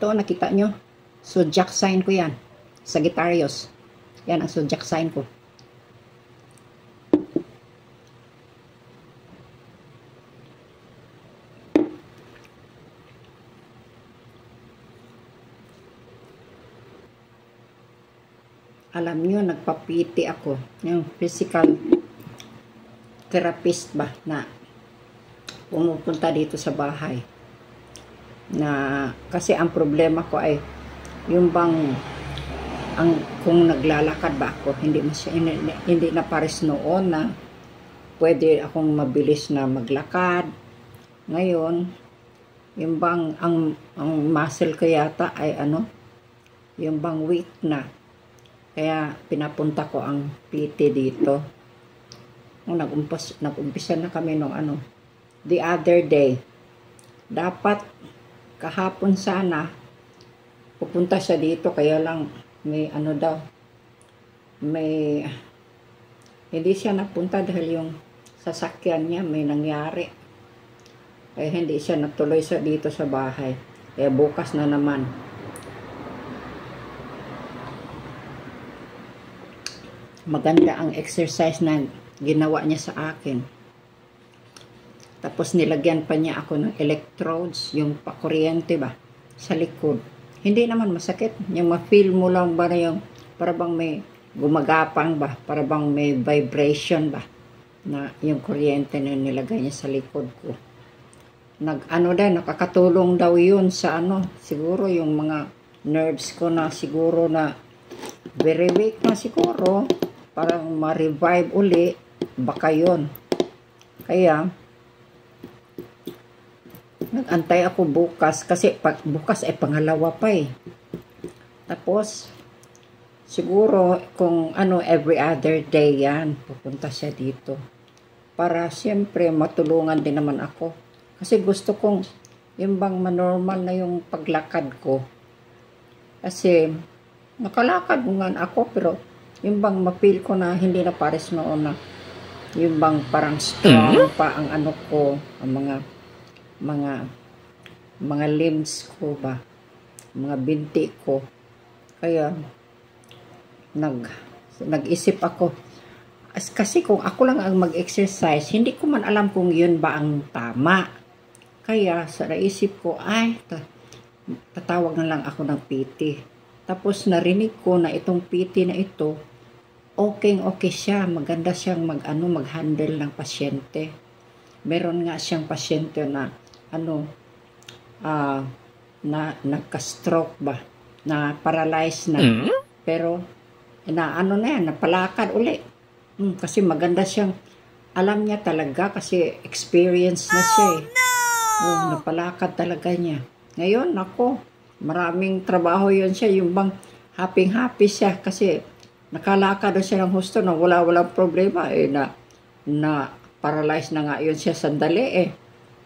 ito, nakita nyo? Zodiac sign ko yan. Sagittarius. Yan ang zodiac sign ko. Alam nyo, nagpapiti ako. Yung physical therapist ba na pumupunta dito sa bahay. Na kasi ang problema ko ay yung bang kung naglalakad ba ako, hindi na pares noon na pwede akong mabilis na maglakad. Ngayon, yung bang ang muscle ko yata ay yung bang weak na. Kaya pinapunta ko ang PT dito. Nag-umpisa na kami nung the other day. Dapat kahapon sana pupunta siya dito, kaya lang may hindi siya napunta dahil yung sasakyan niya may nangyari. Kaya hindi siya natuloy dito sa bahay. Kaya bukas na naman. Maganda ang exercise na ginawa niya sa akin. Tapos nilagyan pa niya ako ng electrodes, yung pakuryente ba, sa likod. Hindi naman masakit. Yung ma-feel mo lang ba na yung parang may gumagapang ba, parang may vibration ba, na yung kuryente na nilagay niya sa likod ko. Nakakatulong daw yun sa siguro yung mga nerves ko na siguro na very weak na siguro. Parang ma-revive uli, baka yun. Kaya, nag-antay ako bukas, kasi bukas ay pangalawa pa eh. Tapos, siguro, kung every other day yan, pupunta siya dito. Para, siyempre, matulungan din naman ako. Kasi gusto kong, yung bang manormal na yung paglakad ko. Kasi, nakalakad nga ako, pero, yung bang ma-feel ko na hindi na pares noon na yung bang parang strong pa ang ko, ang mga limbs ko ba, mga binti ko. Kaya nag-isip ako, kasi kung ako lang ang mag-exercise, hindi ko man alam kung yun ba ang tama. Kaya sa naisip ko, tatawag na lang ako ng PT. Tapos narinig ko na itong PT na ito, okay siya, maganda siyang mag-handle ng pasyente. Meron nga siyang pasyente na nagka-stroke ba, na paralyzed na. Pero napalakad uli. Kasi maganda siyang, alam niya talaga kasi experience na siya eh. Napalakad talaga niya. Ngayon maraming trabaho yun siya, yung bang happy siya kasi nakalakad siya ng husto na walang problema eh, na paralyzed na nga yun siya sandali eh,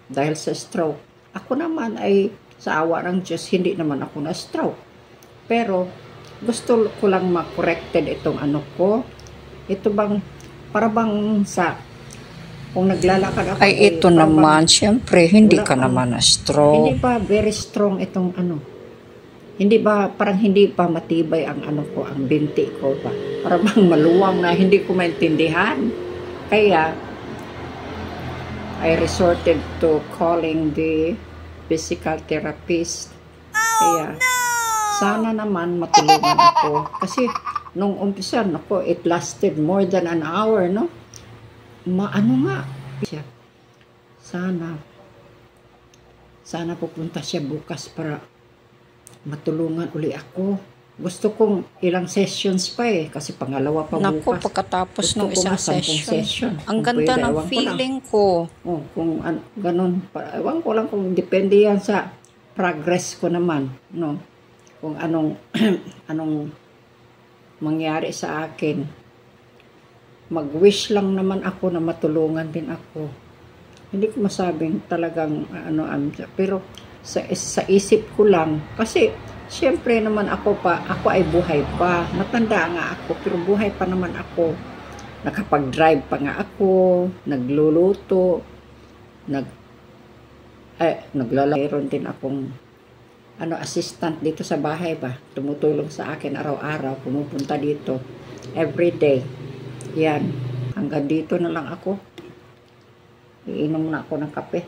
dahil sa stroke. Ako naman ay sa awa ng Diyos, hindi naman ako na stroke. Pero gusto ko lang ma-corrected itong ko. Ito bang, para bang kung naglalakad ako ay ito naman, siyempre hindi ka naman na stroke. Hindi ba very strong itong Hindi ba, parang hindi pa matibay ang ko, ang binti ko ba? Parang bang maluwang na hindi ko maintindihan. Kaya, I resorted to calling the physical therapist. Kaya, sana naman matulungan ako. Kasi, nung umpisa, it lasted more than an hour, no? Nga. Sana pupunta siya bukas para matulungan uli ako. Gusto kong ilang sessions pa eh, kasi pangalawa pa bukas. Naku, pagkatapos ng isang session. Ang ganda ng feeling ko. Kung ganun, ewan ko lang kung depende yan sa progress ko naman, no? Kung anong mangyari sa akin. Mag-wish lang naman ako na matulungan din ako. Hindi ko masabing talagang pero sa isip ko lang, kasi siyempre naman ako ay buhay pa. Matanda nga ako, pero buhay pa naman ako. Nakapag-drive pa nga ako, nagluluto, naglalaro din akong assistant dito sa bahay ba. Tumutulong sa akin araw-araw. Pumupunta dito. Every day. Yan. Hanggang dito na lang ako. Iinom na ako ng kape.